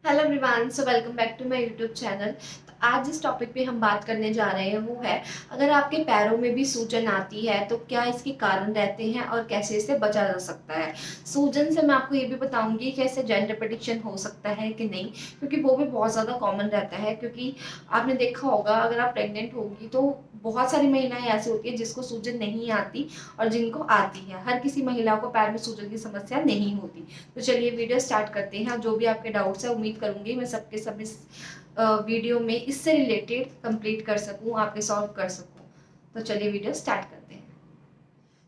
Hello everyone, so welcome back to my YouTube channel. तो आज जिस टॉपिक पे हम बात करने जा रहे हैं वो है, अगर आपके पैरों में भी सूजन आती है तो क्या इसके कारण रहते हैं और कैसे इससे बचा जा सकता है। सूजन से मैं आपको ये भी बताऊंगी कि इससे जेंडर प्रेडिक्शन हो सकता है कि नहीं, क्योंकि वो भी बहुत ज़्यादा कॉमन रहता है। क्योंकि आपने देखा होगा, अगर आप प्रेग्नेंट होगी तो बहुत सारी महिलाएं ऐसी होती है जिसको सूजन नहीं आती और जिनको आती है। हर किसी महिला को पैर में सूजन की समस्या नहीं होती। तो चलिए वीडियो स्टार्ट करते हैं। जो भी आपके डाउट्स है, उम्मीद करूंगी मैं सबके सब इस वीडियो में इससे रिलेटेड कंप्लीट कर सकूं, आपके सॉल्व कर सकूं। तो चलिए वीडियो स्टार्ट करते हैं।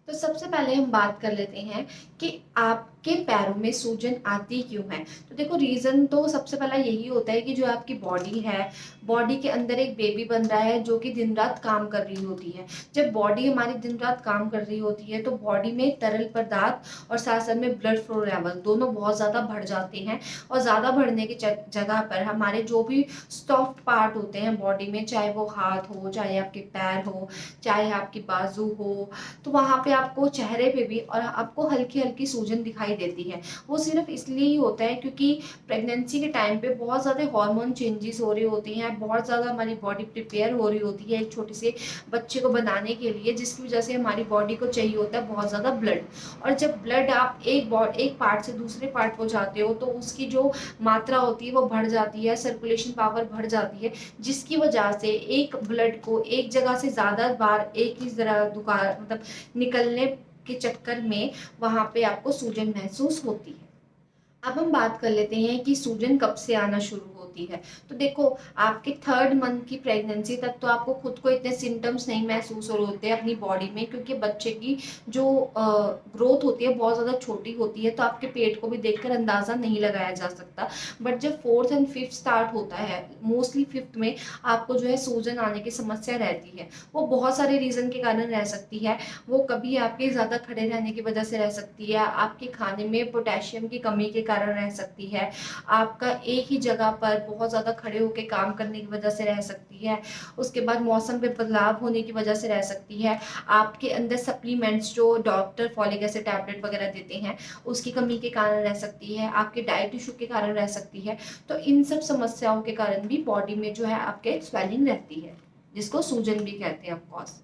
तो सबसे पहले हम बात कर लेते हैं कि आपके पैरों में सूजन आती क्यों है। तो देखो, रीज़न तो सबसे पहला यही होता है कि जो आपकी बॉडी है, बॉडी के अंदर एक बेबी बन रहा है जो कि दिन रात काम कर रही होती है। जब बॉडी हमारी दिन रात काम कर रही होती है तो बॉडी में तरल पदार्थ और साथ साथ में ब्लड फ्लो लेवल दोनों बहुत ज़्यादा बढ़ जाते हैं। और ज़्यादा बढ़ने की जगह पर हमारे जो भी सॉफ्ट पार्ट होते हैं बॉडी में, चाहे वो हाथ हो, चाहे आपके पैर हो, चाहे आपकी बाजू हो, तो वहाँ पे आपको चेहरे पे भी और आपको हल्की हल्की सूजन दिखाई देती है। वो सिर्फ इसलिए ही होता है क्योंकि प्रेगनेंसी के टाइम पे बहुत ज़्यादा हार्मोन चेंजेस हो रही होती हैं, बहुत ज़्यादा हमारी बॉडी प्रिपेयर हो रही होती है एक छोटे से बच्चे को बनाने के लिए, जिसकी वजह से हमारी बॉडी को चाहिए होता है बहुत ज़्यादा ब्लड। और जब ब्लड आप एक पार्ट से दूसरे पार्ट को जाते हो तो उसकी जो मात्रा होती है वो बढ़ जाती है, सर्कुलेशन पावर बढ़ जाती है, जिसकी वजह से एक ब्लड को एक जगह से ज़्यादा बार एक ही जगह दुकान मतलब निकलने के चक्कर में वहां पे आपको सूजन महसूस होती है। अब हम बात कर लेते हैं कि सूजन कब से आना शुरू होती है। तो देखो, आपके थर्ड मंथ की प्रेगनेंसी तक तो आपको खुद को इतने सिम्टम्स नहीं महसूस हो रहे होते हैं अपनी बॉडी में, क्योंकि बच्चे की जो ग्रोथ होती है बहुत ज़्यादा छोटी होती है, तो आपके पेट को भी देखकर अंदाज़ा नहीं लगाया जा सकता। बट जब फोर्थ एंड फिफ्थ स्टार्ट होता है, मोस्टली फिफ्थ में आपको जो है सूजन आने की समस्या रहती है। वो बहुत सारे रीज़न के कारण रह सकती है। वो कभी आपके ज़्यादा खड़े रहने की वजह से रह सकती है, आपके खाने में पोटेशियम की कमी के कारण रह सकती है, आपका एक ही जगह पर बहुत ज़्यादा खड़े होकर काम करने की वजह से रह सकती है, उसके बाद मौसम पे बदलाव होने की वजह से रह सकती है, आपके अंदर सप्लीमेंट्स जो डॉक्टर फॉलिक एसिड टैबलेट वगैरह देते हैं उसकी कमी के कारण रह सकती है, आपके डाइट इशू के कारण रह सकती है। तो इन सब समस्याओं के कारण भी बॉडी में जो है आपके स्वेलिंग रहती है, जिसको सूजन भी कहते हैं ऑफकोर्स।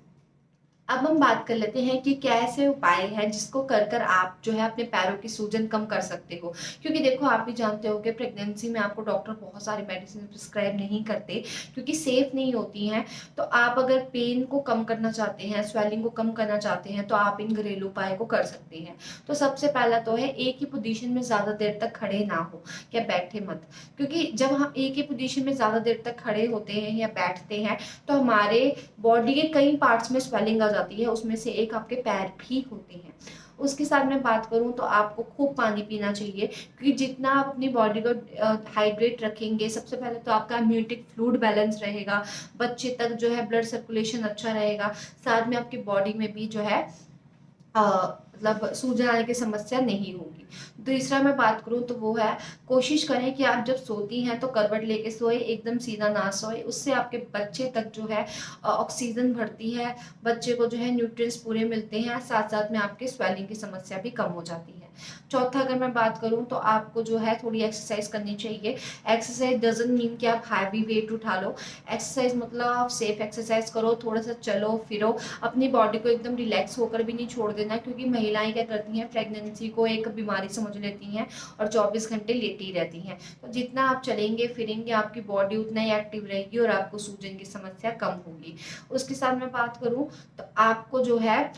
अब हम बात कर लेते हैं कि क्या ऐसे उपाय हैं जिसको कर कर आप जो है अपने पैरों की सूजन कम कर सकते हो। क्योंकि देखो, आप भी जानते हो कि प्रेगनेंसी में आपको डॉक्टर बहुत सारी मेडिसिन प्रिस्क्राइब नहीं करते, क्योंकि सेफ नहीं होती हैं। तो आप अगर पेन को कम करना चाहते हैं, स्वेलिंग को कम करना चाहते हैं, तो आप इन घरेलू उपाय को कर सकते हैं। तो सबसे पहला तो है, एक ही पोजीशन में ज़्यादा देर तक खड़े ना हो या बैठे मत। क्योंकि जब हम एक ही पोजीशन में ज़्यादा देर तक खड़े होते हैं या बैठते हैं तो हमारे बॉडी के कई पार्ट्स में स्वेलिंग आ जाती है, उसमें से एक आपके पैर भी होते हैं। उसके साथ मैं बात करूं तो आपको खूब पानी पीना चाहिए, क्योंकि जितना आप अपनी बॉडी को हाइड्रेट रखेंगे, सबसे पहले तो आपका इम्यूनिटी फ्लूइड बैलेंस रहेगा, बच्चे तक जो है ब्लड सर्कुलेशन अच्छा रहेगा, साथ में आपकी बॉडी में भी जो है मतलब सूजन आने की समस्या नहीं होगी। दूसरा मैं बात करूं तो वो है, कोशिश करें कि आप जब सोती हैं तो करवट लेके सोए, एकदम सीधा ना सोए। उससे आपके बच्चे तक जो है ऑक्सीजन बढ़ती है, बच्चे को जो है न्यूट्रिएंट्स पूरे मिलते हैं, साथ साथ में आपके स्वेलिंग की समस्या भी कम हो जाती है। चौथा अगर मैं बात करूं तो आपको जो है थोड़ी एक्सरसाइज करनी चाहिए। एक्सरसाइज डजंट मीन कि आप हैवी वेट उठा लो। एक्सरसाइज मतलब आप सेफ एक्सरसाइज करो, थोड़ा सा चलो फिरो, अपनी बॉडी को एकदम रिलैक्स होकर भी नहीं छोड़ देना। क्योंकि महिलाएं क्या करती हैं, प्रेगनेंसी को एक बीमारी समझ लेती हैं और 24 घंटे लेटी रहती हैं। तो जितना आप चलेंगे फिरेंगे, आपकी बॉडी उतना ही एक्टिव रहेगी और आपको सूजन की समस्या कम होगी। उसके साथ मैं बात करूं तो आपको जो है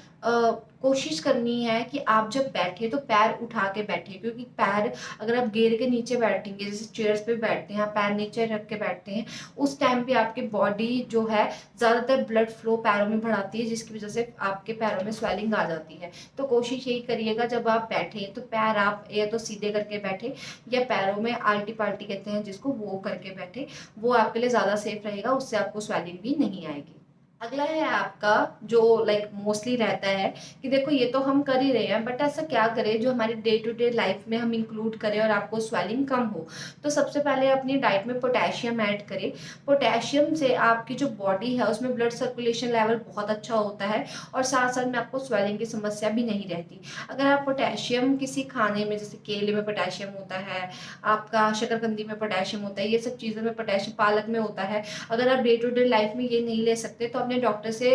कोशिश करनी है कि आप जब बैठे तो पैर उठा के बैठे। क्योंकि पैर अगर आप गिर के नीचे बैठेंगे, जैसे चेयर्स पे बैठते हैं, पैर नीचे रख के बैठते हैं, उस टाइम पे आपकी बॉडी जो है ज़्यादातर ब्लड फ्लो पैरों में बढ़ाती है, जिसकी वजह से आपके पैरों में स्वेलिंग आ जाती है। तो कोशिश यही करिएगा, जब आप बैठे तो पैर आप या तो सीधे करके बैठे या पैरों में आल्टी पाल्टी कहते हैं जिसको, वो करके बैठे। वो आपके लिए ज़्यादा सेफ रहेगा, उससे आपको स्वेलिंग भी नहीं आएगी। अगला है आपका जो लाइक मोस्टली रहता है कि देखो ये तो हम कर ही रहे हैं, बट ऐसा क्या करें जो हमारे डे टू डे लाइफ में हम इंक्लूड करें और आपको स्वेलिंग कम हो। तो सबसे पहले अपनी डाइट में पोटेशियम ऐड करें। पोटेशियम से आपकी जो बॉडी है उसमें ब्लड सर्कुलेशन लेवल बहुत अच्छा होता है और साथ साथ में आपको स्वेलिंग की समस्या भी नहीं रहती। अगर आप पोटेशियम किसी खाने में, जैसे केले में पोटेशियम होता है, आपका शकरकंदी में पोटेशियम होता है, ये सब चीज़ों में पोटेशियम, पालक में होता है, अगर आप डे टू डे लाइफ में ये नहीं ले सकते तो अपने डॉक्टर से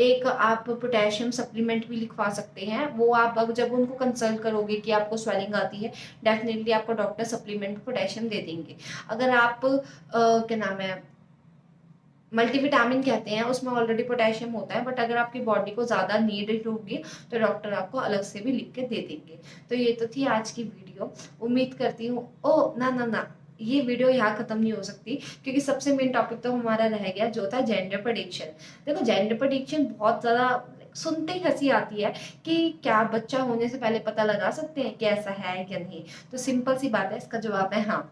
एक आप पोटेशियम सप्लीमेंट भी लिखवा सकते हैं। वो आप अब जब उनको कंसल्ट करोगे कि आपको स्वेलिंग आती है, डेफिनेटली आपको डॉक्टर सप्लीमेंट पोटेशियम दे देंगे। अगर आप क्या नाम है, मल्टीविटामिन कहते हैं, उसमें ऑलरेडी पोटेशियम होता है, बट अगर आपकी बॉडी को ज़्यादा नीड होगी तो डॉक्टर आपको अलग से भी लिख के दे देंगे। तो ये तो थी आज की वीडियो। उम्मीद करती हूँ, ओ ना ना ना, ये वीडियो यहाँ खत्म नहीं हो सकती, क्योंकि सबसे मेन टॉपिक तो हमारा रह गया जो था जेंडर प्रेडिक्शन। देखो जेंडर प्रेडिक्शन बहुत ज़्यादा सुनते ही हंसी आती है कि क्या बच्चा होने से पहले पता लगा सकते हैं कि ऐसा है या नहीं। तो सिंपल सी बात है, इसका जवाब है हाँ।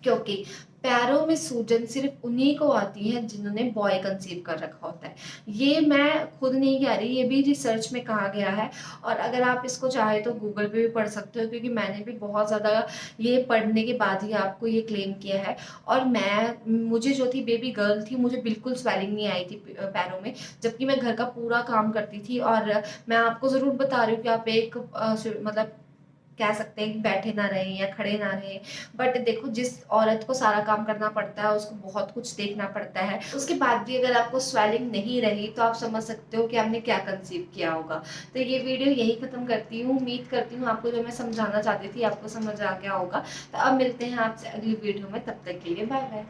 क्योंकि पैरों में सूजन सिर्फ उन्हीं को आती है जिन्होंने बॉय कंसीव कर रखा होता है। ये मैं खुद नहीं कह रही, ये भी रिसर्च में कहा गया है। और अगर आप इसको चाहे तो गूगल पे भी पढ़ सकते हो, क्योंकि मैंने भी बहुत ज़्यादा ये पढ़ने के बाद ही आपको ये क्लेम किया है। और मुझे जो थी बेबी गर्ल थी, मुझे बिल्कुल स्वेलिंग नहीं आई थी पैरों में, जबकि मैं घर का पूरा काम करती थी। और मैं आपको ज़रूर बता रही हूँ कि आप एक मतलब कह सकते हैं कि बैठे ना रहें या खड़े ना रहें। बट देखो, जिस औरत को सारा काम करना पड़ता है उसको बहुत कुछ देखना पड़ता है, उसके बाद भी अगर आपको स्वेलिंग नहीं रही तो आप समझ सकते हो कि आपने क्या कंसीव किया होगा। तो ये वीडियो यही खत्म करती हूँ। उम्मीद करती हूँ आपको जो मैं समझाना चाहती थी आपको समझ आ गया होगा। तो अब मिलते हैं आपसे अगली वीडियो में, तब तक के लिए बाय बाय।